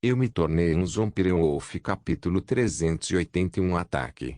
Eu me tornei um Zombie-Wolf. Capítulo 381. Ataque.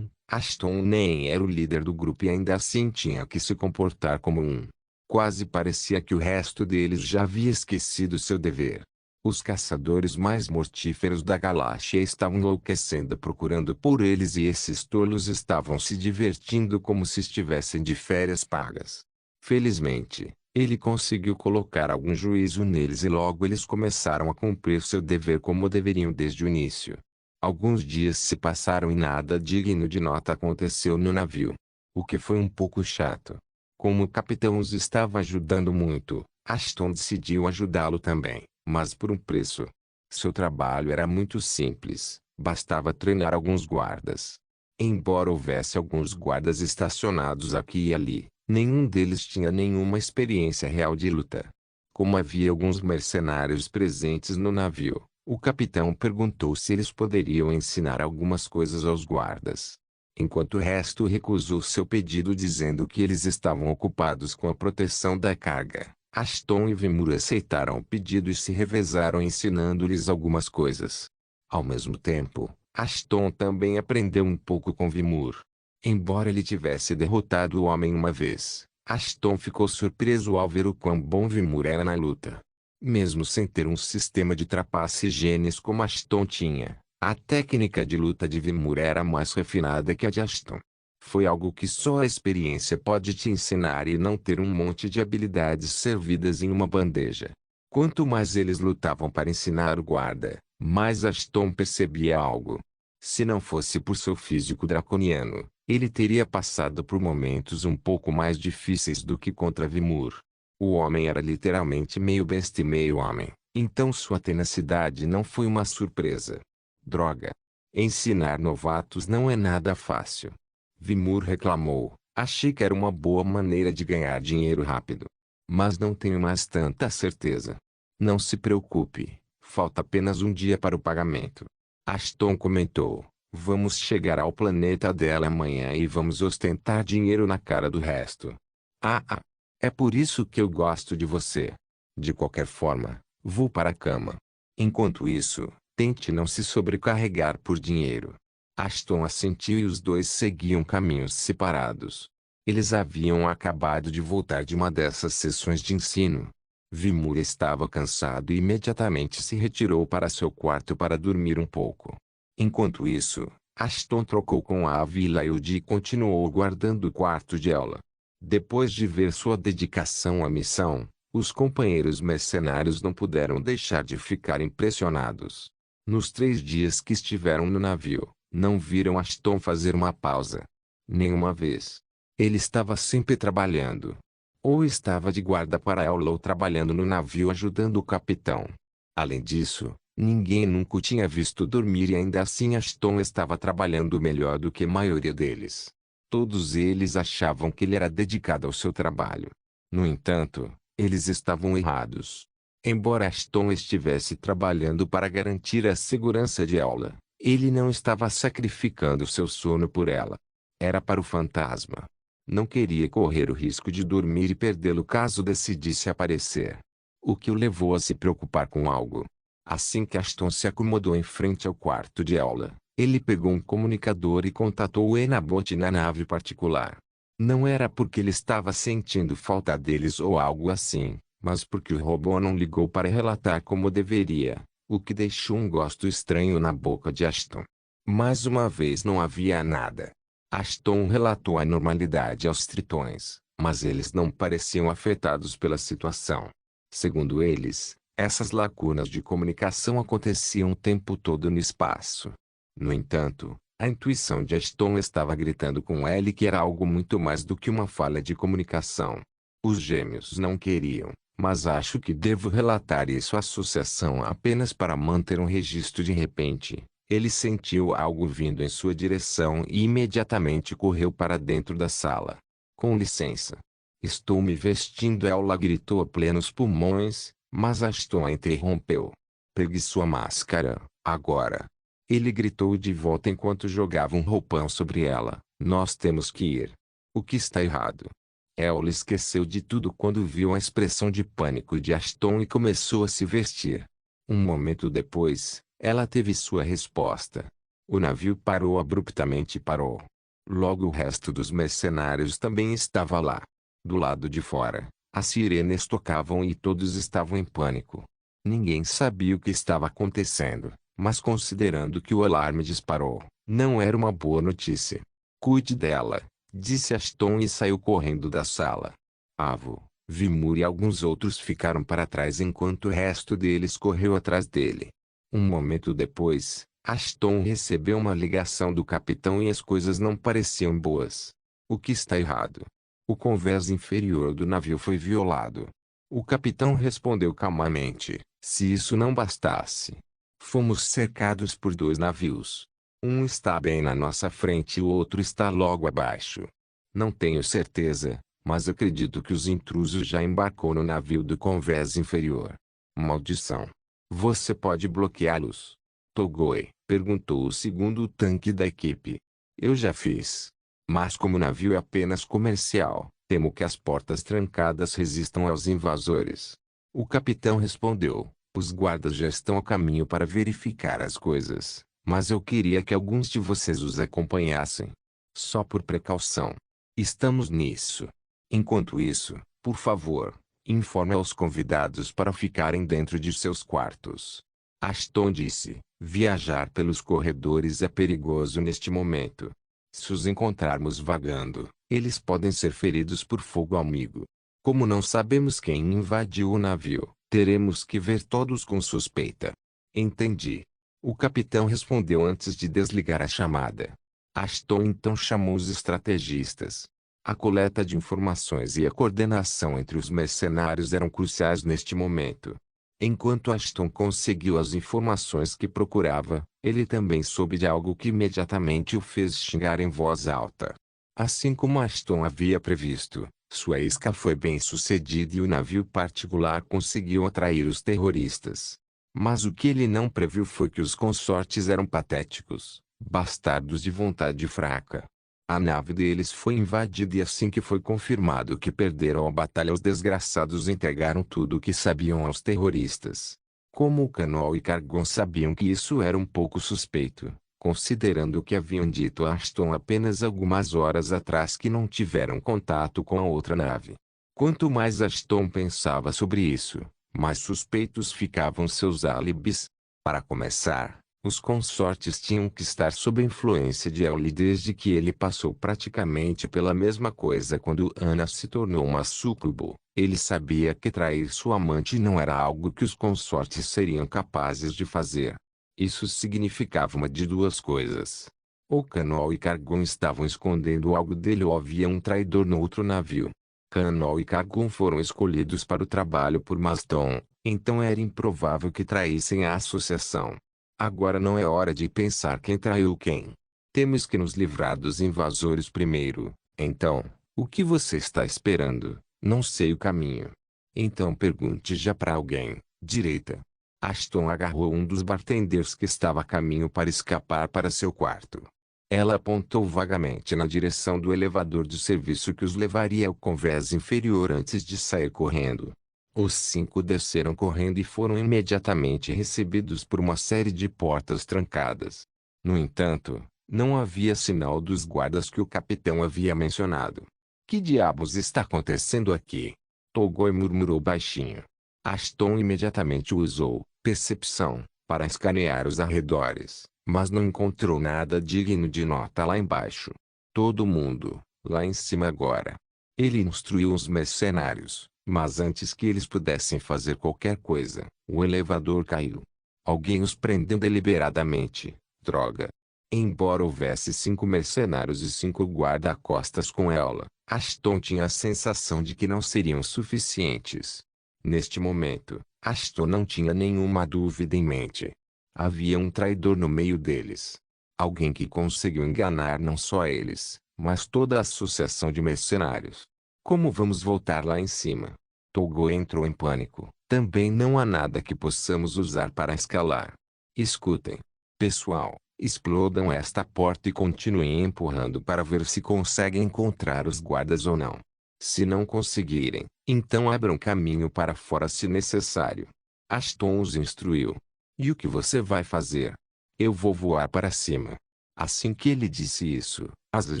Ashton nem era o líder do grupo e ainda assim tinha que se comportar como um. Quase parecia que o resto deles já havia esquecido seu dever. Os caçadores mais mortíferos da galáxia estavam enlouquecendo procurando por eles e esses tolos estavam se divertindo como se estivessem de férias pagas. Felizmente, ele conseguiu colocar algum juízo neles e logo eles começaram a cumprir seu dever como deveriam desde o início. Alguns dias se passaram e nada digno de nota aconteceu no navio. O que foi um pouco chato. Como o capitão os estava ajudando muito, Ashton decidiu ajudá-lo também, mas por um preço. Seu trabalho era muito simples, bastava treinar alguns guardas. Embora houvesse alguns guardas estacionados aqui e ali, nenhum deles tinha nenhuma experiência real de luta. Como havia alguns mercenários presentes no navio, o capitão perguntou se eles poderiam ensinar algumas coisas aos guardas. Enquanto o resto recusou seu pedido dizendo que eles estavam ocupados com a proteção da carga, Ashton e Vimur aceitaram o pedido e se revezaram ensinando-lhes algumas coisas. Ao mesmo tempo, Ashton também aprendeu um pouco com Vimur. Embora ele tivesse derrotado o homem uma vez, Ashton ficou surpreso ao ver o quão bom Vimur era na luta. Mesmo sem ter um sistema de trapace e genes como Ashton tinha, a técnica de luta de Vimur era mais refinada que a de Ashton. Foi algo que só a experiência pode te ensinar e não ter um monte de habilidades servidas em uma bandeja. Quanto mais eles lutavam para ensinar o guarda, mais Ashton percebia algo. Se não fosse por seu físico draconiano, ele teria passado por momentos um pouco mais difíceis do que contra Vimur. O homem era literalmente meio besta e meio homem, então sua tenacidade não foi uma surpresa. Droga! Ensinar novatos não é nada fácil. Vimur reclamou. Achei que era uma boa maneira de ganhar dinheiro rápido. Mas não tenho mais tanta certeza. Não se preocupe, falta apenas um dia para o pagamento. Ashton comentou. Vamos chegar ao planeta dela amanhã e vamos ostentar dinheiro na cara do resto. Ah. É por isso que eu gosto de você. De qualquer forma, vou para a cama. Enquanto isso, tente não se sobrecarregar por dinheiro. Ashton assentiu e os dois seguiam caminhos separados. Eles haviam acabado de voltar de uma dessas sessões de ensino. Vimur estava cansado e imediatamente se retirou para seu quarto para dormir um pouco. Enquanto isso, Ashton trocou com a Avilailde e continuou guardando o quarto de aula. Depois de ver sua dedicação à missão, os companheiros mercenários não puderam deixar de ficar impressionados. Nos 3 dias que estiveram no navio, não viram Ashton fazer uma pausa. Nenhuma vez. Ele estava sempre trabalhando. Ou estava de guarda para aula ou trabalhando no navio ajudando o capitão. Além disso, ninguém nunca o tinha visto dormir e ainda assim Ashton estava trabalhando melhor do que a maioria deles. Todos eles achavam que ele era dedicado ao seu trabalho. No entanto, eles estavam errados. Embora Ashton estivesse trabalhando para garantir a segurança de aula, ele não estava sacrificando seu sono por ela. Era para o fantasma. Não queria correr o risco de dormir e perdê-lo caso decidisse aparecer. O que o levou a se preocupar com algo. Assim que Ashton se acomodou em frente ao quarto de aula, ele pegou um comunicador e contatou o Enabot na nave particular. Não era porque ele estava sentindo falta deles ou algo assim, mas porque o robô não ligou para relatar como deveria, o que deixou um gosto estranho na boca de Ashton. Mais uma vez não havia nada. Ashton relatou a normalidade aos tritões, mas eles não pareciam afetados pela situação. Segundo eles, essas lacunas de comunicação aconteciam o tempo todo no espaço. No entanto, a intuição de Ashton estava gritando com ele que era algo muito mais do que uma falha de comunicação. Os gêmeos não queriam, mas acho que devo relatar isso à associação apenas para manter um registro. De repente, ele sentiu algo vindo em sua direção e imediatamente correu para dentro da sala. Com licença. Estou me vestindo. Ela gritou a plenos pulmões, mas Ashton a interrompeu. Pegue sua máscara, agora. Ele gritou de volta enquanto jogava um roupão sobre ela. Nós temos que ir. O que está errado? Ela esqueceu de tudo quando viu a expressão de pânico de Ashton e começou a se vestir. Um momento depois, ela teve sua resposta. O navio parou abruptamente e parou. Logo o resto dos mercenários também estava lá. Do lado de fora, as sirenes tocavam e todos estavam em pânico. Ninguém sabia o que estava acontecendo, mas considerando que o alarme disparou, não era uma boa notícia. Cuide dela, disse Ashton e saiu correndo da sala. Avo, Vimur e alguns outros ficaram para trás enquanto o resto deles correu atrás dele. Um momento depois, Ashton recebeu uma ligação do capitão e as coisas não pareciam boas. O que está errado? O convés inferior do navio foi violado. O capitão respondeu calmamente, se isso não bastasse. Fomos cercados por 2 navios. Um está bem na nossa frente e o outro está logo abaixo. Não tenho certeza, mas acredito que os intrusos já embarcou no navio do convés inferior. Maldição. Você pode bloqueá-los? Togoi, perguntou o segundo tanque da equipe. Eu já fiz. Mas como o navio é apenas comercial, temo que as portas trancadas resistam aos invasores. O capitão respondeu, os guardas já estão a caminho para verificar as coisas, mas eu queria que alguns de vocês os acompanhassem. Só por precaução. Estamos nisso. Enquanto isso, por favor, informe aos convidados para ficarem dentro de seus quartos. Ashton disse, viajar pelos corredores é perigoso neste momento. Se os encontrarmos vagando, eles podem ser feridos por fogo amigo. Como não sabemos quem invadiu o navio, teremos que ver todos com suspeita. Entendi. O capitão respondeu antes de desligar a chamada. Ashton então chamou os estrategistas. A coleta de informações e a coordenação entre os mercenários eram cruciais neste momento. Enquanto Ashton conseguiu as informações que procurava, ele também soube de algo que imediatamente o fez xingar em voz alta. Assim como Ashton havia previsto, sua isca foi bem sucedida e o navio particular conseguiu atrair os terroristas. Mas o que ele não previu foi que os consortes eram patéticos, bastardos de vontade fraca. A nave deles foi invadida e assim que foi confirmado que perderam a batalha, os desgraçados entregaram tudo o que sabiam aos terroristas. Como o Canol e Cargon sabiam que isso era um pouco suspeito, considerando o que haviam dito a Ashton apenas algumas horas atrás que não tiveram contato com a outra nave. Quanto mais Ashton pensava sobre isso, mais suspeitos ficavam seus álibis. Para começar, os consortes tinham que estar sob a influência de Ellie desde que ele passou praticamente pela mesma coisa quando Anna se tornou uma súcubo. Ele sabia que trair sua amante não era algo que os consortes seriam capazes de fazer. Isso significava uma de duas coisas. Ou Canol e Cargon estavam escondendo algo dele ou havia um traidor no outro navio. Canol e Cargon foram escolhidos para o trabalho por Maston, então era improvável que traíssem a associação. Agora não é hora de pensar quem traiu quem. Temos que nos livrar dos invasores primeiro. Então, o que você está esperando? Não sei o caminho. Então pergunte já para alguém. Direita. Ashton agarrou um dos bartenders que estava a caminho para escapar para seu quarto. Ela apontou vagamente na direção do elevador de serviço que os levaria ao convés inferior antes de sair correndo. Os 5 desceram correndo e foram imediatamente recebidos por uma série de portas trancadas. No entanto, não havia sinal dos guardas que o capitão havia mencionado. Que diabos está acontecendo aqui? Togoi murmurou baixinho. Ashton imediatamente usou percepção para escanear os arredores, mas não encontrou nada digno de nota lá embaixo. Todo mundo, lá em cima agora. Ele instruiu os mercenários. Mas antes que eles pudessem fazer qualquer coisa, o elevador caiu. Alguém os prendeu deliberadamente. Droga. Embora houvesse 5 mercenários e 5 guarda-costas com ela, Ashton tinha a sensação de que não seriam suficientes. Neste momento, Ashton não tinha nenhuma dúvida em mente. Havia um traidor no meio deles. Alguém que conseguiu enganar não só eles, mas toda a associação de mercenários. Como vamos voltar lá em cima? Togoi entrou em pânico. Também não há nada que possamos usar para escalar. Escutem. Pessoal, explodam esta porta e continuem empurrando para ver se conseguem encontrar os guardas ou não. Se não conseguirem, então abram caminho para fora se necessário. Ashton os instruiu. E o que você vai fazer? Eu vou voar para cima. Assim que ele disse isso, asas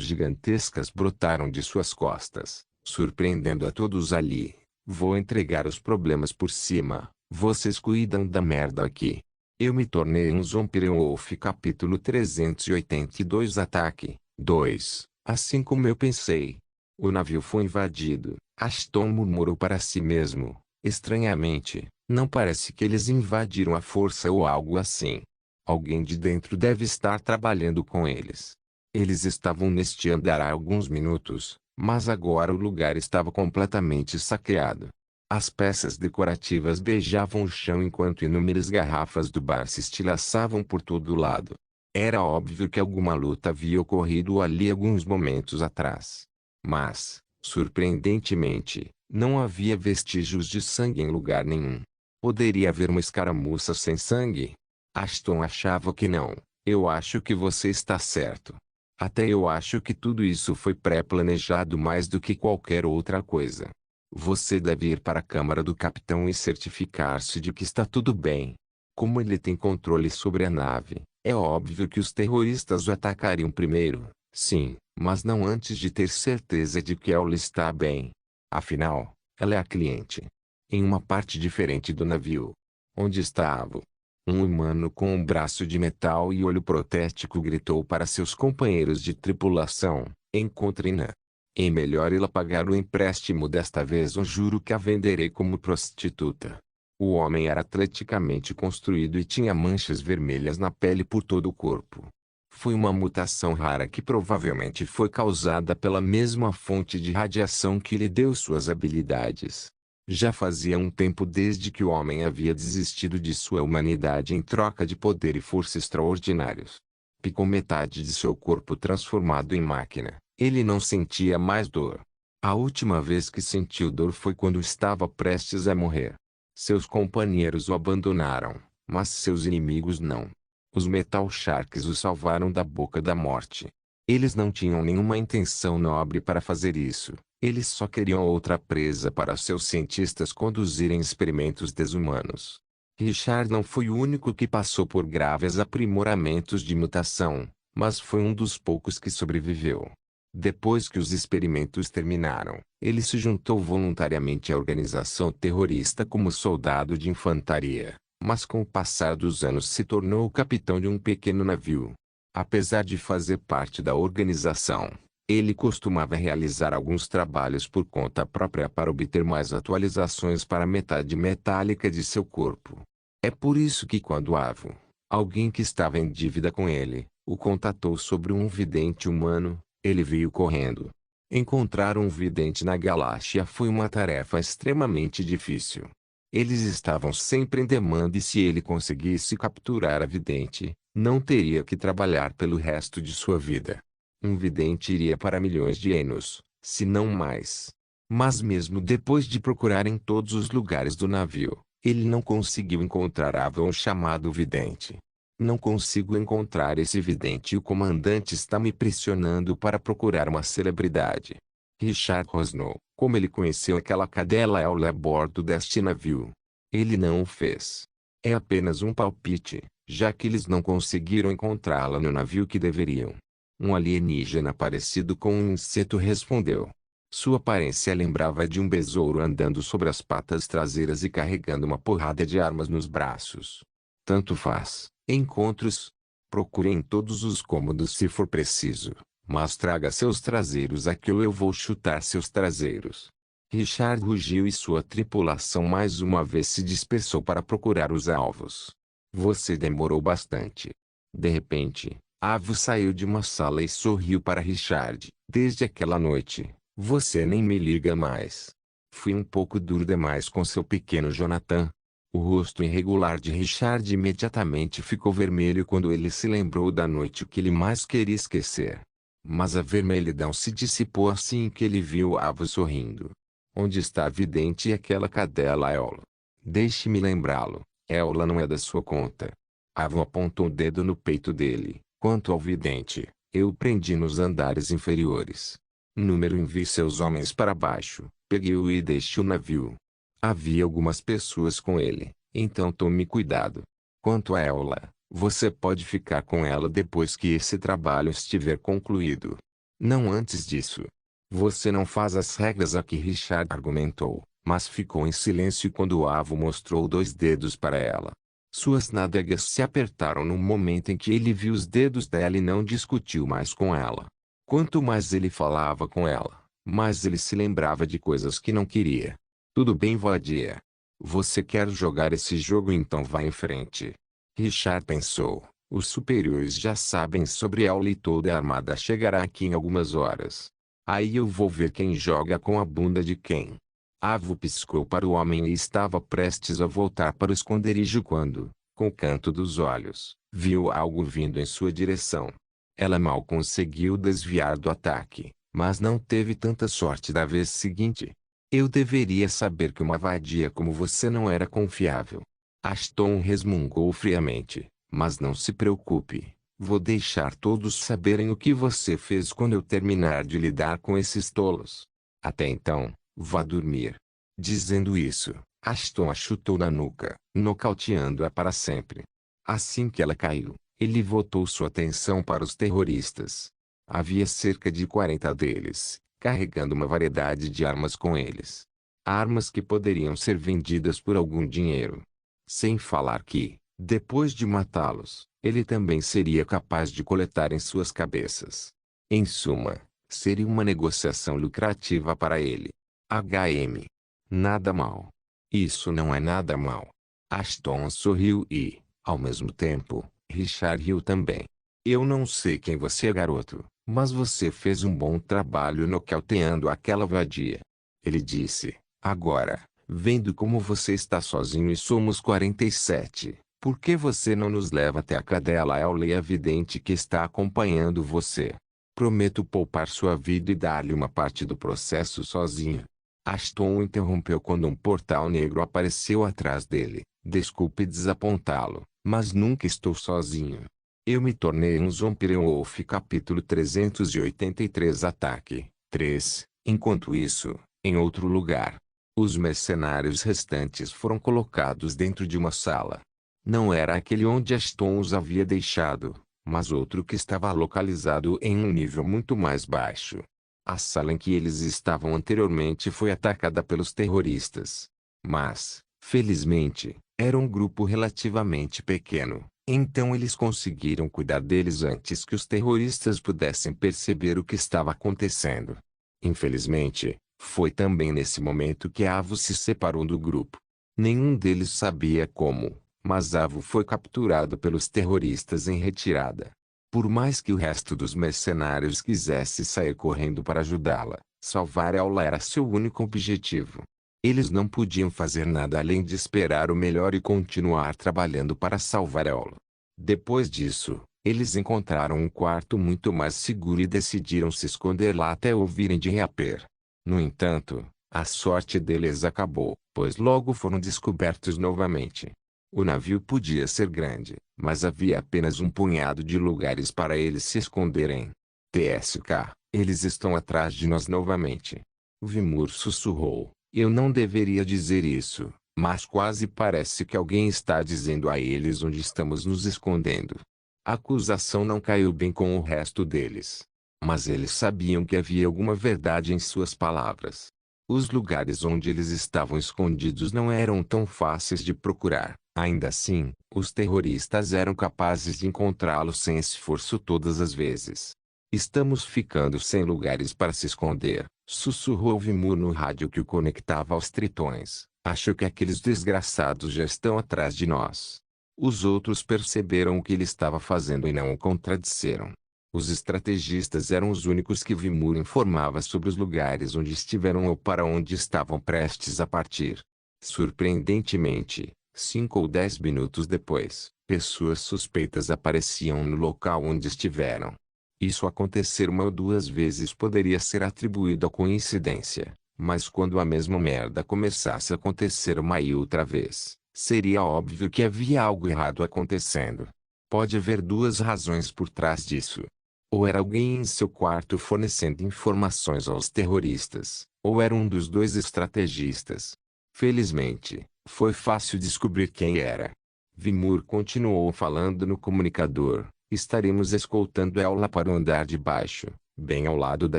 gigantescas brotaram de suas costas, surpreendendo a todos ali. Vou entregar os problemas por cima, vocês cuidam da merda aqui. Eu me tornei um Zombie Wolf. Capítulo 382. Ataque 2. Assim como eu pensei. O navio foi invadido. Ashton murmurou para si mesmo. Estranhamente, não parece que eles invadiram à força ou algo assim. Alguém de dentro deve estar trabalhando com eles. Eles estavam neste andar há alguns minutos, mas agora o lugar estava completamente saqueado. As peças decorativas beijavam o chão enquanto inúmeras garrafas do bar se estilhaçavam por todo lado. Era óbvio que alguma luta havia ocorrido ali alguns momentos atrás. Mas, surpreendentemente, não havia vestígios de sangue em lugar nenhum. Poderia haver uma escaramuça sem sangue? Ashton achava que não. Eu acho que você está certo. Até eu acho que tudo isso foi pré-planejado mais do que qualquer outra coisa. Você deve ir para a câmara do capitão e certificar-se de que está tudo bem. Como ele tem controle sobre a nave, é óbvio que os terroristas o atacariam primeiro, sim, mas não antes de ter certeza de que ela está bem. Afinal, ela é a cliente. Em uma parte diferente do navio. Onde estava? Um humano com um braço de metal e olho protético gritou para seus companheiros de tripulação: encontrem-na. É melhor ela pagar o empréstimo desta vez ou juro que a venderei como prostituta. O homem era atleticamente construído e tinha manchas vermelhas na pele por todo o corpo. Foi uma mutação rara que provavelmente foi causada pela mesma fonte de radiação que lhe deu suas habilidades. Já fazia um tempo desde que o homem havia desistido de sua humanidade em troca de poder e força extraordinários. Picou metade de seu corpo transformado em máquina. Ele não sentia mais dor. A última vez que sentiu dor foi quando estava prestes a morrer. Seus companheiros o abandonaram, mas seus inimigos não. Os Metal Sharks o salvaram da boca da morte. Eles não tinham nenhuma intenção nobre para fazer isso. Eles só queriam outra presa para seus cientistas conduzirem experimentos desumanos. Richard não foi o único que passou por graves aprimoramentos de mutação, mas foi um dos poucos que sobreviveu. Depois que os experimentos terminaram, ele se juntou voluntariamente à organização terrorista como soldado de infantaria, mas com o passar dos anos se tornou o capitão de um pequeno navio. Apesar de fazer parte da organização, ele costumava realizar alguns trabalhos por conta própria para obter mais atualizações para a metade metálica de seu corpo. É por isso que quando Avo, alguém que estava em dívida com ele, o contatou sobre um vidente humano, ele veio correndo. Encontrar um vidente na galáxia foi uma tarefa extremamente difícil. Eles estavam sempre em demanda e se ele conseguisse capturar a vidente, não teria que trabalhar pelo resto de sua vida. Um vidente iria para milhões de anos, se não mais. Mas mesmo depois de procurar em todos os lugares do navio, ele não conseguiu encontrar Avon chamado vidente. Não consigo encontrar esse vidente e o comandante está me pressionando para procurar uma celebridade. Richard rosnou. Como ele conheceu aquela cadela Eula a bordo deste navio? Ele não o fez. É apenas um palpite, já que eles não conseguiram encontrá-la no navio que deveriam. Um alienígena parecido com um inseto respondeu. Sua aparência lembrava de um besouro andando sobre as patas traseiras e carregando uma porrada de armas nos braços. Tanto faz. Encontros. Procure em todos os cômodos se for preciso, mas traga seus traseiros aqui ou eu vou chutar seus traseiros. Richard rugiu e sua tripulação mais uma vez se dispersou para procurar os alvos. Você demorou bastante. De repente, Avo saiu de uma sala e sorriu para Richard. Desde aquela noite, você nem me liga mais. Fui um pouco duro demais com seu pequeno Jonathan. O rosto irregular de Richard imediatamente ficou vermelho quando ele se lembrou da noite que ele mais queria esquecer. Mas a vermelhidão se dissipou assim que ele viu Avo sorrindo. Onde está a vidente e aquela cadela Eola? Deixe-me lembrá-lo, Eola não é da sua conta. Avo apontou o dedo no peito dele. Quanto ao vidente, eu o prendi nos andares inferiores. Número envie seus homens para baixo, pegue-o e deixe o navio. Havia algumas pessoas com ele, Então tome cuidado. Quanto a ela, você pode ficar com ela depois que esse trabalho estiver concluído. Não antes disso. Você não faz as regras aqui, Richard argumentou, mas ficou em silêncio quando Avo mostrou 2 dedos para ela. Suas nádegas se apertaram no momento em que ele viu os dedos dela e não discutiu mais com ela. Quanto mais ele falava com ela, mais ele se lembrava de coisas que não queria. Tudo bem, vadia. Você quer jogar esse jogo, então vá em frente. Richard pensou. Os superiores já sabem sobre ela e toda a armada chegará aqui em algumas horas. Aí eu vou ver quem joga com a bunda de quem. Avo piscou para o homem e estava prestes a voltar para o esconderijo quando, com o canto dos olhos, viu algo vindo em sua direção. Ela mal conseguiu desviar do ataque, mas não teve tanta sorte da vez seguinte. Eu deveria saber que uma vadia como você não era confiável. Ashton resmungou friamente, mas não se preocupe. Vou deixar todos saberem o que você fez quando eu terminar de lidar com esses tolos. Até então, vá dormir. Dizendo isso, Ashton a chutou na nuca, nocauteando-a para sempre. Assim que ela caiu, ele voltou sua atenção para os terroristas. Havia cerca de 40 deles, carregando uma variedade de armas com eles. Armas que poderiam ser vendidas por algum dinheiro. Sem falar que, depois de matá-los, ele também seria capaz de coletar em suas cabeças. Em suma, seria uma negociação lucrativa para ele. HM. Nada mal. Isso não é nada mal. Ashton sorriu e, ao mesmo tempo, Richard riu também. Eu não sei quem você é, garoto, mas você fez um bom trabalho nocauteando aquela vadia. Ele disse. Agora, vendo como você está sozinho e somos 47, por que você não nos leva até a cadela Ellie? É evidente que está acompanhando você. Prometo poupar sua vida e dar-lhe uma parte do processo sozinho. Ashton o interrompeu quando um portal negro apareceu atrás dele. Desculpe desapontá-lo, mas nunca estou sozinho. Eu me tornei um Zombie-Wolf. Capítulo 383 Ataque 3. Enquanto isso, em outro lugar, os mercenários restantes foram colocados dentro de uma sala. Não era aquele onde Ashton os havia deixado, mas outro que estava localizado em um nível muito mais baixo. A sala em que eles estavam anteriormente foi atacada pelos terroristas. Mas, felizmente, era um grupo relativamente pequeno, então eles conseguiram cuidar deles antes que os terroristas pudessem perceber o que estava acontecendo. Infelizmente, foi também nesse momento que Avo se separou do grupo. Nenhum deles sabia como, mas Avo foi capturado pelos terroristas em retirada. Por mais que o resto dos mercenários quisesse sair correndo para ajudá-la, salvar ela era seu único objetivo. Eles não podiam fazer nada além de esperar o melhor e continuar trabalhando para salvar ela. Depois disso, eles encontraram um quarto muito mais seguro e decidiram se esconder lá até ouvirem de reaper. No entanto, a sorte deles acabou, pois logo foram descobertos novamente. O navio podia ser grande, mas havia apenas um punhado de lugares para eles se esconderem. TSK, eles estão atrás de nós novamente. Vimur sussurrou. Eu não deveria dizer isso, mas quase parece que alguém está dizendo a eles onde estamos nos escondendo. A acusação não caiu bem com o resto deles. Mas eles sabiam que havia alguma verdade em suas palavras. Os lugares onde eles estavam escondidos não eram tão fáceis de procurar. Ainda assim, os terroristas eram capazes de encontrá-los sem esforço todas as vezes. Estamos ficando sem lugares para se esconder, sussurrou Vimur no rádio que o conectava aos tritões. Acho que aqueles desgraçados já estão atrás de nós. Os outros perceberam o que ele estava fazendo e não o contradisseram. Os estrategistas eram os únicos que Vimur informava sobre os lugares onde estiveram ou para onde estavam prestes a partir. Surpreendentemente, 5 ou 10 minutos depois, pessoas suspeitas apareciam no local onde estiveram. Isso acontecer uma ou duas vezes poderia ser atribuído à coincidência, mas quando a mesma merda começasse a acontecer uma e outra vez, seria óbvio que havia algo errado acontecendo. Pode haver duas razões por trás disso. Ou era alguém em seu quarto fornecendo informações aos terroristas, ou era um dos dois estrategistas. Felizmente, Foi fácil descobrir quem era. Vimur continuou falando no comunicador. Estaremos escoltando ela para o andar de baixo, bem ao lado da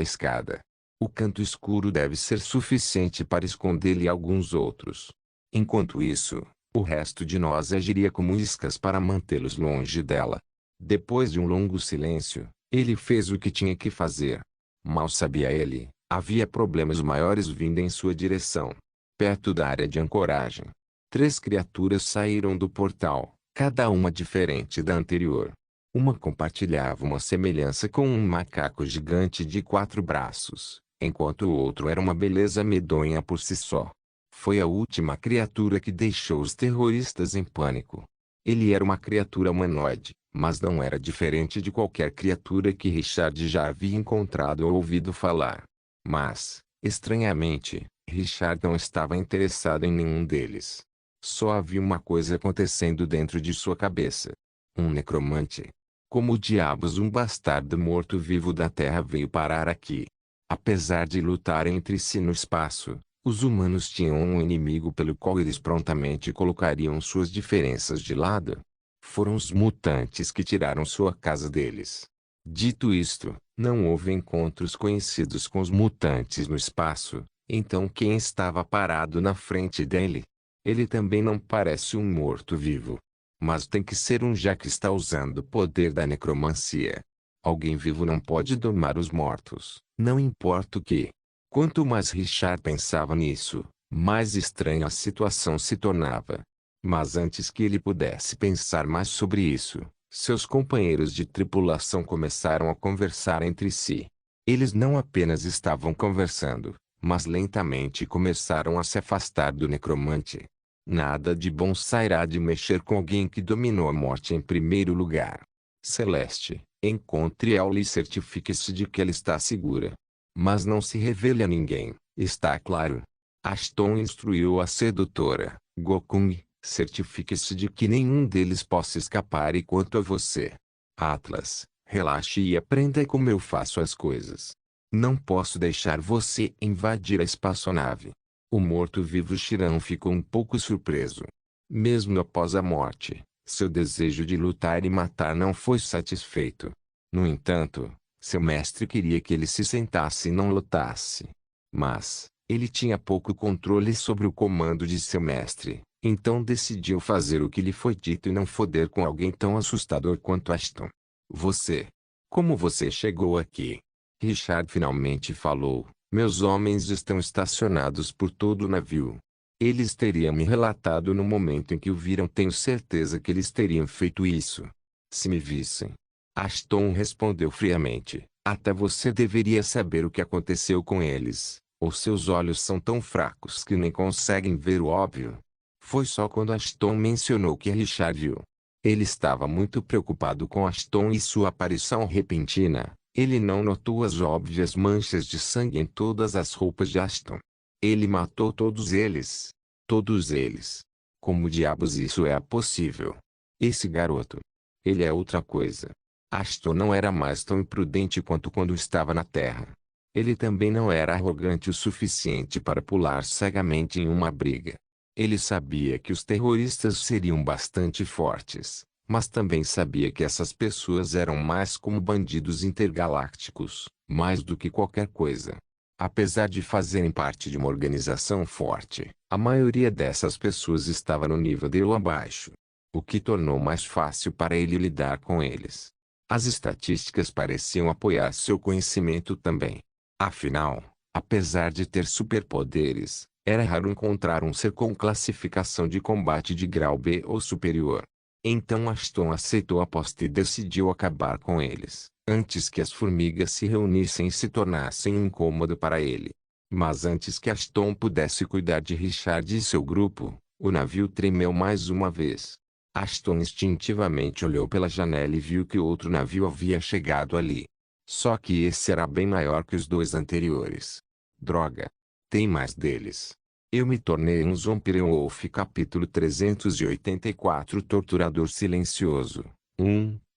escada. O canto escuro deve ser suficiente para esconder-lhe alguns outros. Enquanto isso, o resto de nós agiria como iscas para mantê-los longe dela. Depois de um longo silêncio, ele fez o que tinha que fazer. Mal sabia ele, havia problemas maiores vindo em sua direção. Perto da área de ancoragem, 3 criaturas saíram do portal, cada uma diferente da anterior. Uma compartilhava uma semelhança com um macaco gigante de 4 braços, enquanto o outro era uma beleza medonha por si só. Foi a última criatura que deixou os terroristas em pânico. Ele era uma criatura humanoide, mas não era diferente de qualquer criatura que Richard já havia encontrado ou ouvido falar. Mas, estranhamente, Richard não estava interessado em nenhum deles. Só havia uma coisa acontecendo dentro de sua cabeça. Um necromante. Como diabos um bastardo morto-vivo da Terra veio parar aqui? Apesar de lutar entre si no espaço, os humanos tinham um inimigo pelo qual eles prontamente colocariam suas diferenças de lado. Foram os mutantes que tiraram sua casa deles. Dito isto, não houve encontros conhecidos com os mutantes no espaço, então quem estava parado na frente dele? Ele também não parece um morto-vivo. Mas tem que ser um já que está usando o poder da necromancia. Alguém vivo não pode domar os mortos, não importa o que. Quanto mais Richard pensava nisso, mais estranha a situação se tornava. Mas antes que ele pudesse pensar mais sobre isso, seus companheiros de tripulação começaram a conversar entre si. Eles não apenas estavam conversando, mas lentamente começaram a se afastar do necromante. Nada de bom sairá de mexer com alguém que dominou a morte em primeiro lugar. Celeste, encontre ela e certifique-se de que ela está segura. Mas não se revele a ninguém, está claro? Ashton instruiu a sedutora, Gokung, certifique-se de que nenhum deles possa escapar e quanto a você, Atlas, relaxe e aprenda como eu faço as coisas. Não posso deixar você invadir a espaçonave. O morto-vivo Chiron ficou um pouco surpreso. Mesmo após a morte, seu desejo de lutar e matar não foi satisfeito. No entanto, seu mestre queria que ele se sentasse e não lutasse. Mas, ele tinha pouco controle sobre o comando de seu mestre, então decidiu fazer o que lhe foi dito e não foder com alguém tão assustador quanto Ashton. Você. Como você chegou aqui? Richard finalmente falou. Meus homens estão estacionados por todo o navio. Eles teriam me relatado no momento em que o viram. Tenho certeza que eles teriam feito isso. Se me vissem. Ashton respondeu friamente. Até você deveria saber o que aconteceu com eles. Os seus olhos são tão fracos que nem conseguem ver o óbvio. Foi só quando Ashton mencionou que Richard viu. Ele estava muito preocupado com Ashton e sua aparição repentina. Ele não notou as óbvias manchas de sangue em todas as roupas de Ashton. Ele matou todos eles. Todos eles. Como diabos isso é possível? Esse garoto. Ele é outra coisa. Ashton não era mais tão imprudente quanto quando estava na Terra. Ele também não era arrogante o suficiente para pular cegamente em uma briga. Ele sabia que os terroristas seriam bastante fortes. Mas também sabia que essas pessoas eram mais como bandidos intergalácticos, mais do que qualquer coisa. Apesar de fazerem parte de uma organização forte, a maioria dessas pessoas estava no nível dele ou abaixo, o que tornou mais fácil para ele lidar com eles. As estatísticas pareciam apoiar seu conhecimento também. Afinal, apesar de ter superpoderes, era raro encontrar um ser com classificação de combate de grau B ou superior. Então Ashton aceitou a aposta e decidiu acabar com eles, antes que as formigas se reunissem e se tornassem um incômodo para ele. Mas antes que Ashton pudesse cuidar de Richard e seu grupo, o navio tremeu mais uma vez. Ashton instintivamente olhou pela janela e viu que outro navio havia chegado ali. Só que esse era bem maior que os 2 anteriores. Droga! Tem mais deles. Eu me tornei um Zombie-Wolf. Capítulo 384. Torturador silencioso.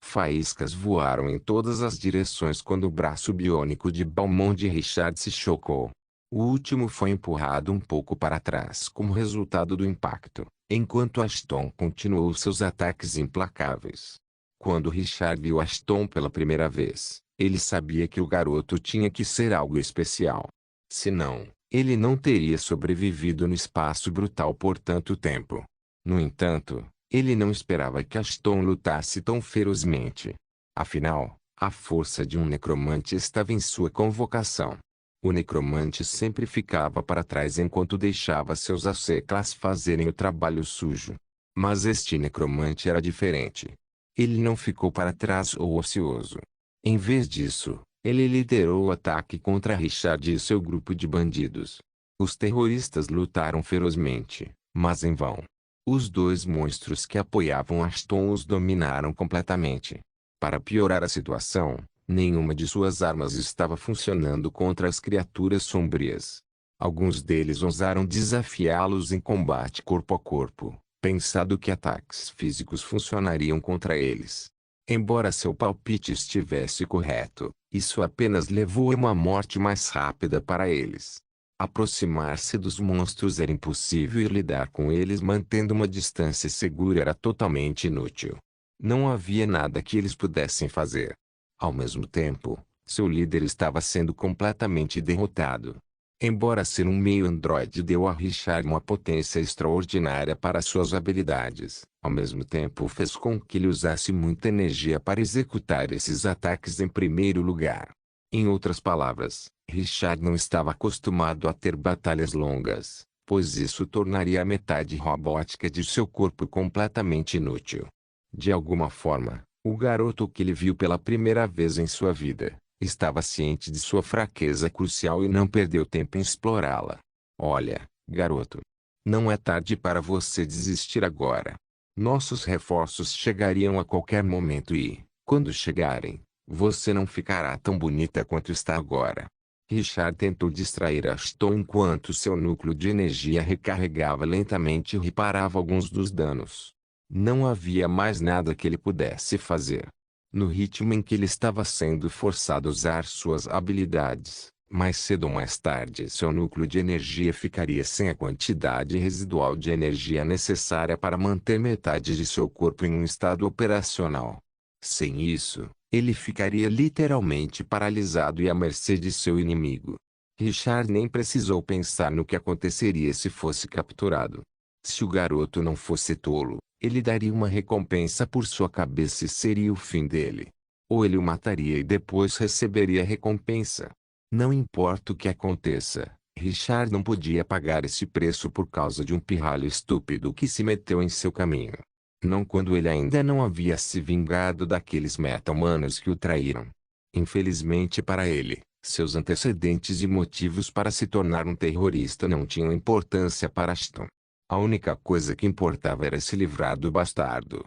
Faíscas voaram em todas as direções quando o braço biônico de Beaumont de Richard se chocou. O último foi empurrado um pouco para trás como resultado do impacto, enquanto Ashton continuou seus ataques implacáveis. Quando Richard viu Ashton pela primeira vez, ele sabia que o garoto tinha que ser algo especial. Senão, ele não teria sobrevivido no espaço brutal por tanto tempo. No entanto, ele não esperava que Ashton lutasse tão ferozmente. Afinal, a força de um necromante estava em sua convocação. O necromante sempre ficava para trás enquanto deixava seus asseclas fazerem o trabalho sujo. Mas este necromante era diferente. Ele não ficou para trás ou ocioso. Em vez disso, ele liderou o ataque contra Richard e seu grupo de bandidos. Os terroristas lutaram ferozmente, mas em vão. Os dois monstros que apoiavam Ashton os dominaram completamente. Para piorar a situação, nenhuma de suas armas estava funcionando contra as criaturas sombrias. Alguns deles ousaram desafiá-los em combate corpo a corpo, pensando que ataques físicos funcionariam contra eles. Embora seu palpite estivesse correto, isso apenas levou a uma morte mais rápida para eles. Aproximar-se dos monstros era impossível e lidar com eles mantendo uma distância segura era totalmente inútil. Não havia nada que eles pudessem fazer. Ao mesmo tempo, seu líder estava sendo completamente derrotado. Embora ser um meio-androide deu a Richard uma potência extraordinária para suas habilidades, ao mesmo tempo fez com que ele usasse muita energia para executar esses ataques em primeiro lugar. Em outras palavras, Richard não estava acostumado a ter batalhas longas, pois isso tornaria a metade robótica de seu corpo completamente inútil. De alguma forma, o garoto que ele viu pela primeira vez em sua vida, estava ciente de sua fraqueza crucial e não perdeu tempo em explorá-la. Olha, garoto. Não é tarde para você desistir agora. Nossos reforços chegariam a qualquer momento e, quando chegarem, você não ficará tão bonita quanto está agora. Richard tentou distrair Ashton enquanto seu núcleo de energia recarregava lentamente e reparava alguns dos danos. Não havia mais nada que ele pudesse fazer. No ritmo em que ele estava sendo forçado a usar suas habilidades, mais cedo ou mais tarde seu núcleo de energia ficaria sem a quantidade residual de energia necessária para manter metade de seu corpo em um estado operacional. Sem isso, ele ficaria literalmente paralisado e à mercê de seu inimigo. Richard nem precisou pensar no que aconteceria se fosse capturado. Se o garoto não fosse tolo, ele daria uma recompensa por sua cabeça e seria o fim dele. Ou ele o mataria e depois receberia a recompensa. Não importa o que aconteça, Richard não podia pagar esse preço por causa de um pirralho estúpido que se meteu em seu caminho. Não quando ele ainda não havia se vingado daqueles meta-humanos que o traíram. Infelizmente para ele, seus antecedentes e motivos para se tornar um terrorista não tinham importância para Ashton. A única coisa que importava era se livrar do bastardo.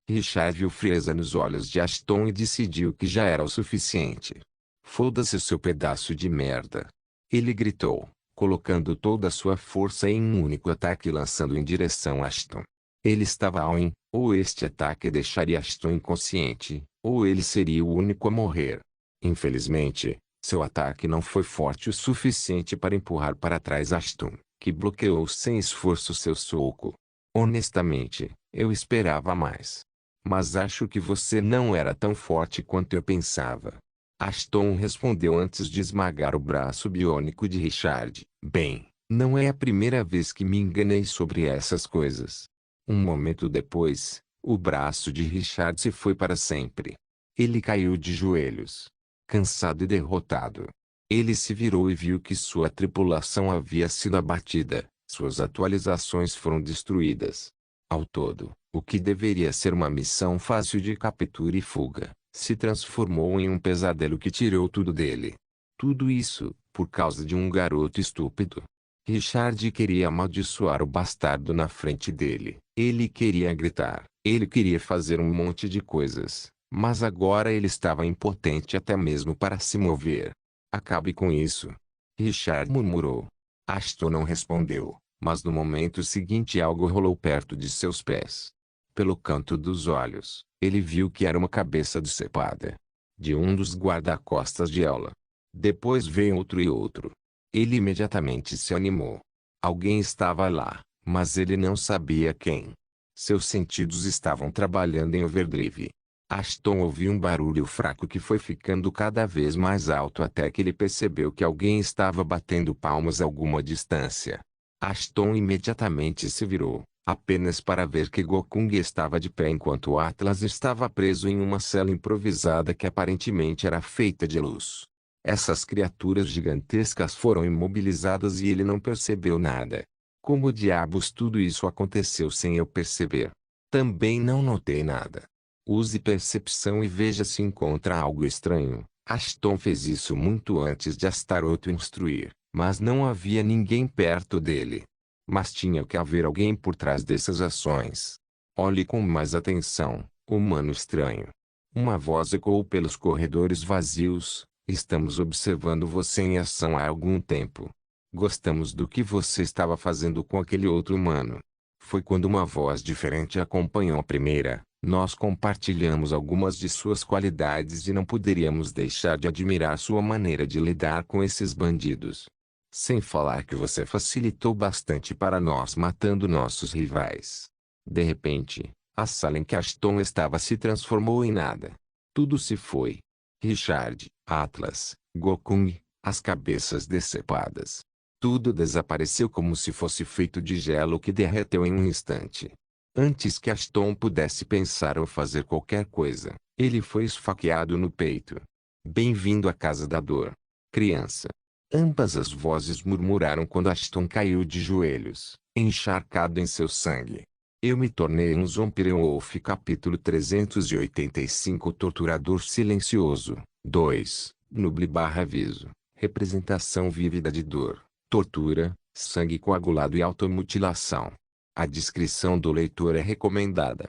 Richard viu frieza nos olhos de Ashton e decidiu que já era o suficiente. Foda-se seu pedaço de merda. Ele gritou, colocando toda a sua força em um único ataque lançando em direção a Ashton. Ele estava all-in, ou este ataque deixaria Ashton inconsciente, ou ele seria o único a morrer. Infelizmente, seu ataque não foi forte o suficiente para empurrar para trás Ashton, que bloqueou sem esforço seu soco. Honestamente, eu esperava mais. Mas acho que você não era tão forte quanto eu pensava. Ashton respondeu antes de esmagar o braço biônico de Richard. Bem, não é a primeira vez que me enganei sobre essas coisas. Um momento depois, o braço de Richard se foi para sempre. Ele caiu de joelhos. Cansado e derrotado. Ele se virou e viu que sua tripulação havia sido abatida, suas atualizações foram destruídas. Ao todo, o que deveria ser uma missão fácil de captura e fuga, se transformou em um pesadelo que tirou tudo dele. Tudo isso, por causa de um garoto estúpido. Richard queria amaldiçoar o bastardo na frente dele. Ele queria gritar, ele queria fazer um monte de coisas, mas agora ele estava impotente até mesmo para se mover. Acabe com isso. Richard murmurou. Ashton não respondeu, mas no momento seguinte algo rolou perto de seus pés. Pelo canto dos olhos, ele viu que era uma cabeça decepada. De um dos guarda-costas de Ela. Depois veio outro e outro. Ele imediatamente se animou. Alguém estava lá, mas ele não sabia quem. Seus sentidos estavam trabalhando em overdrive. Ashton ouviu um barulho fraco que foi ficando cada vez mais alto até que ele percebeu que alguém estava batendo palmas a alguma distância. Ashton imediatamente se virou, apenas para ver que Gokung estava de pé enquanto Atlas estava preso em uma cela improvisada que aparentemente era feita de luz. Essas criaturas gigantescas foram imobilizadas e ele não percebeu nada. Como diabos tudo isso aconteceu sem eu perceber? Também não notei nada. Use percepção e veja se encontra algo estranho. Ashton fez isso muito antes de Astaroth o instruir, mas não havia ninguém perto dele. Mas tinha que haver alguém por trás dessas ações. Olhe com mais atenção, humano estranho. Uma voz ecoou pelos corredores vazios. Estamos observando você em ação há algum tempo. Gostamos do que você estava fazendo com aquele outro humano. Foi quando uma voz diferente acompanhou a primeira. Nós compartilhamos algumas de suas qualidades e não poderíamos deixar de admirar sua maneira de lidar com esses bandidos. Sem falar que você facilitou bastante para nós matando nossos rivais. De repente, a sala em que Ashton estava se transformou em nada. Tudo se foi. Richard, Atlas, Gokung, as cabeças decepadas. Tudo desapareceu como se fosse feito de gelo que derreteu em um instante. Antes que Ashton pudesse pensar ou fazer qualquer coisa, ele foi esfaqueado no peito. Bem-vindo à casa da dor, criança. Ambas as vozes murmuraram quando Ashton caiu de joelhos, encharcado em seu sangue. Eu me tornei um Zombie-Wolf. Capítulo 385. Torturador silencioso. 2. Nuble/aviso. Representação vívida de dor, tortura, sangue coagulado e automutilação. A descrição do leitor é recomendada.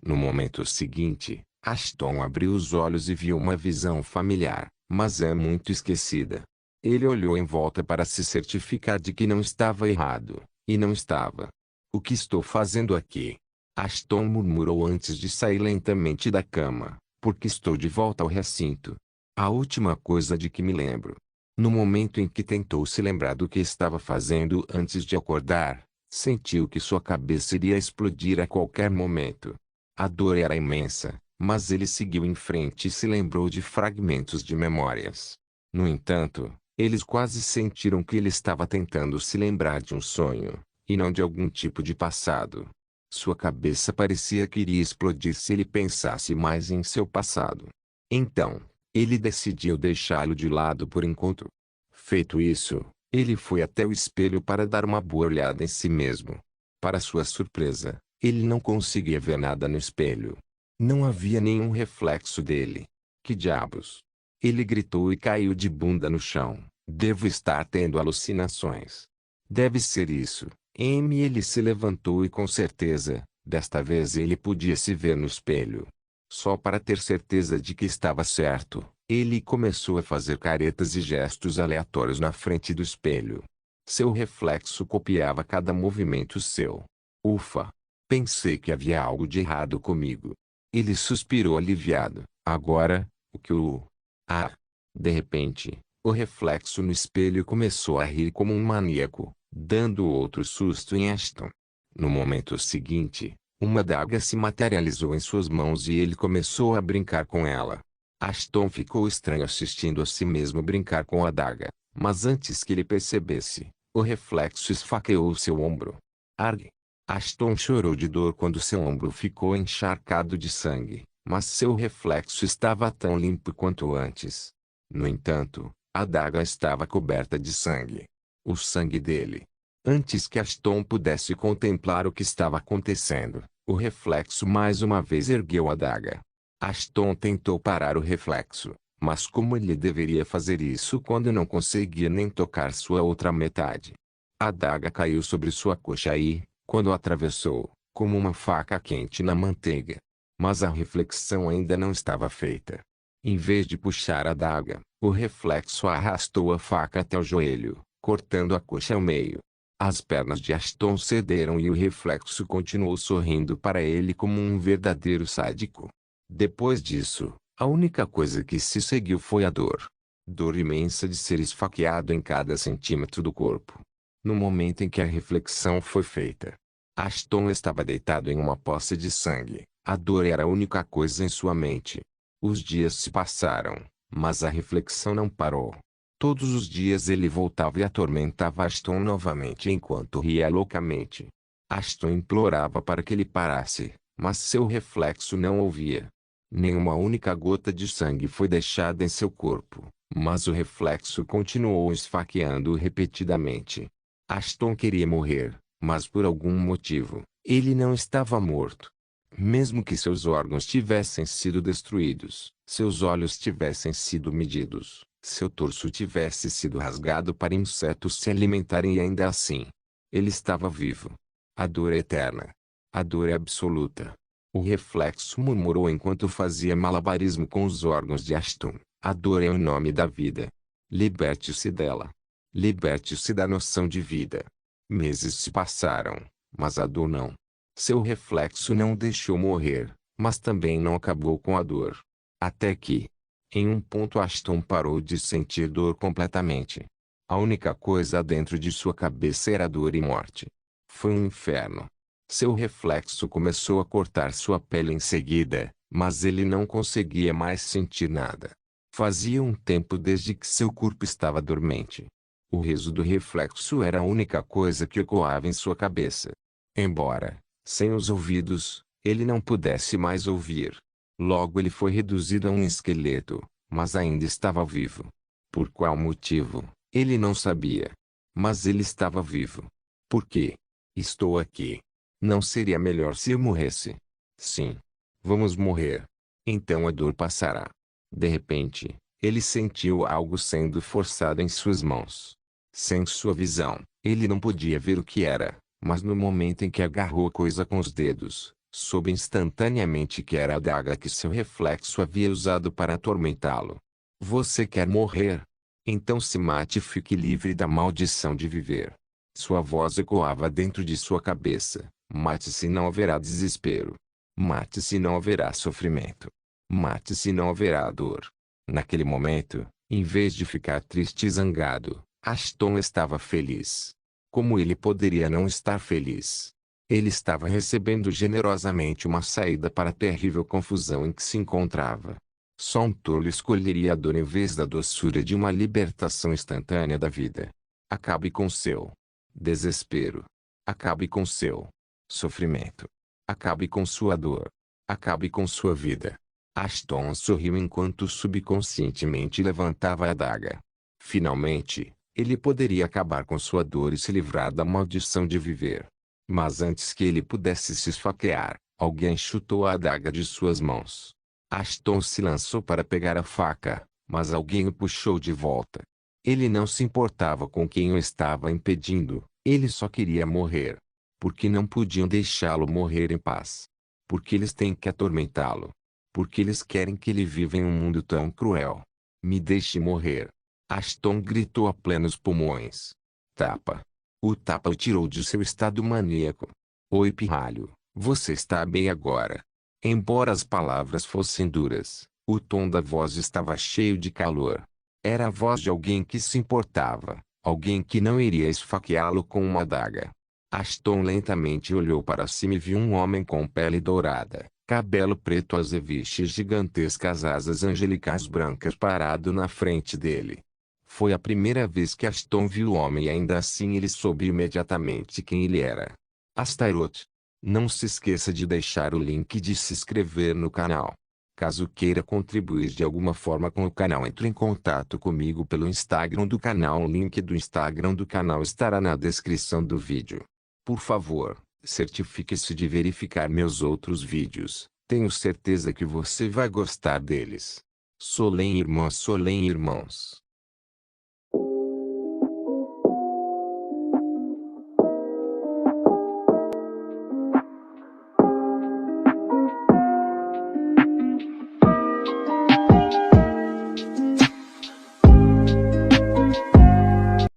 No momento seguinte, Ashton abriu os olhos e viu uma visão familiar, mas é muito esquecida. Ele olhou em volta para se certificar de que não estava errado, e não estava. O que estou fazendo aqui? Ashton murmurou antes de sair lentamente da cama, porque estou de volta ao recinto. A última coisa de que me lembro. No momento em que tentou se lembrar do que estava fazendo antes de acordar, sentiu que sua cabeça iria explodir a qualquer momento. A dor era imensa, mas ele seguiu em frente e se lembrou de fragmentos de memórias. No entanto, eles quase sentiram que ele estava tentando se lembrar de um sonho, e não de algum tipo de passado. Sua cabeça parecia que iria explodir se ele pensasse mais em seu passado. Então, ele decidiu deixá-lo de lado por enquanto. Feito isso, ele foi até o espelho para dar uma boa olhada em si mesmo. Para sua surpresa, ele não conseguia ver nada no espelho. Não havia nenhum reflexo dele. Que diabos? Ele gritou e caiu de bunda no chão. Devo estar tendo alucinações. Deve ser isso. Ele se levantou e com certeza, desta vez ele podia se ver no espelho. Só para ter certeza de que estava certo, ele começou a fazer caretas e gestos aleatórios na frente do espelho. Seu reflexo copiava cada movimento seu. Ufa! Pensei que havia algo de errado comigo. Ele suspirou aliviado. Agora, o que o... Ah! De repente, o reflexo no espelho começou a rir como um maníaco, dando outro susto em Ashton. No momento seguinte, uma adaga se materializou em suas mãos e ele começou a brincar com ela. Ashton ficou estranho assistindo a si mesmo brincar com a adaga, mas antes que ele percebesse, o reflexo esfaqueou seu ombro. Arg! Ashton chorou de dor quando seu ombro ficou encharcado de sangue, mas seu reflexo estava tão limpo quanto antes. No entanto, a adaga estava coberta de sangue. O sangue dele. Antes que Ashton pudesse contemplar o que estava acontecendo, o reflexo mais uma vez ergueu a adaga. Ashton tentou parar o reflexo, mas como ele deveria fazer isso quando não conseguia nem tocar sua outra metade? A adaga caiu sobre sua coxa e, quando atravessou, como uma faca quente na manteiga. Mas a reflexão ainda não estava feita. Em vez de puxar a adaga, o reflexo arrastou a faca até o joelho, cortando a coxa ao meio. As pernas de Ashton cederam e o reflexo continuou sorrindo para ele como um verdadeiro sádico. Depois disso, a única coisa que se seguiu foi a dor. Dor imensa de ser esfaqueado em cada centímetro do corpo. No momento em que a reflexão foi feita, Ashton estava deitado em uma poça de sangue. A dor era a única coisa em sua mente. Os dias se passaram, mas a reflexão não parou. Todos os dias ele voltava e atormentava Ashton novamente enquanto ria loucamente. Ashton implorava para que ele parasse, mas seu reflexo não ouvia. Nenhuma única gota de sangue foi deixada em seu corpo, mas o reflexo continuou esfaqueando-o repetidamente. Ashton queria morrer, mas por algum motivo, ele não estava morto. Mesmo que seus órgãos tivessem sido destruídos, seus olhos tivessem sido medidos, seu torso tivesse sido rasgado para insetos se alimentarem e ainda assim, ele estava vivo. A dor é eterna. A dor é absoluta. O reflexo murmurou enquanto fazia malabarismo com os órgãos de Ashton. A dor é o nome da vida. Liberte-se dela. Liberte-se da noção de vida. Meses se passaram, mas a dor não. Seu reflexo não o deixou morrer, mas também não acabou com a dor. Até que, em um ponto Ashton parou de sentir dor completamente. A única coisa dentro de sua cabeça era dor e morte. Foi um inferno. Seu reflexo começou a cortar sua pele em seguida, mas ele não conseguia mais sentir nada. Fazia um tempo desde que seu corpo estava dormente. O riso do reflexo era a única coisa que ecoava em sua cabeça. Embora, sem os ouvidos, ele não pudesse mais ouvir. Logo ele foi reduzido a um esqueleto, mas ainda estava vivo. Por qual motivo, ele não sabia. Mas ele estava vivo. Por quê? Estou aqui. Não seria melhor se eu morresse? Sim. Vamos morrer. Então a dor passará. De repente, ele sentiu algo sendo forçado em suas mãos. Sem sua visão, ele não podia ver o que era, mas no momento em que agarrou a coisa com os dedos, soube instantaneamente que era a adaga que seu reflexo havia usado para atormentá-lo. Você quer morrer? Então se mate e fique livre da maldição de viver. Sua voz ecoava dentro de sua cabeça. Mate-se e não haverá desespero. Mate-se e não haverá sofrimento. Mate-se e não haverá dor. Naquele momento, em vez de ficar triste e zangado, Ashton estava feliz. Como ele poderia não estar feliz? Ele estava recebendo generosamente uma saída para a terrível confusão em que se encontrava. Só um tolo escolheria a dor em vez da doçura de uma libertação instantânea da vida. Acabe com seu desespero. Acabe com seu sofrimento. Acabe com sua dor. Acabe com sua vida. Ashton sorriu enquanto subconscientemente levantava a adaga. Finalmente, ele poderia acabar com sua dor e se livrar da maldição de viver. Mas antes que ele pudesse se esfaquear, alguém chutou a adaga de suas mãos. Ashton se lançou para pegar a faca, mas alguém o puxou de volta. Ele não se importava com quem o estava impedindo, ele só queria morrer. Porque não podiam deixá-lo morrer em paz. Porque eles têm que atormentá-lo. Porque eles querem que ele viva em um mundo tão cruel. Me deixe morrer. Ashton gritou a plenos pulmões. Tapa. O tapa o tirou de seu estado maníaco. Oi, pirralho, você está bem agora? Embora as palavras fossem duras, o tom da voz estava cheio de calor. Era a voz de alguém que se importava, alguém que não iria esfaqueá-lo com uma adaga. Ashton lentamente olhou para cima e viu um homem com pele dourada, cabelo preto azeviche e gigantescas asas angelicais brancas parado na frente dele. Foi a primeira vez que Ashton viu o homem e ainda assim ele soube imediatamente quem ele era. Astaroth. Não se esqueça de deixar o link de se inscrever no canal. Caso queira contribuir de alguma forma com o canal, entre em contato comigo pelo Instagram do canal. O link do Instagram do canal estará na descrição do vídeo. Por favor, certifique-se de verificar meus outros vídeos. Tenho certeza que você vai gostar deles. Solém irmãos.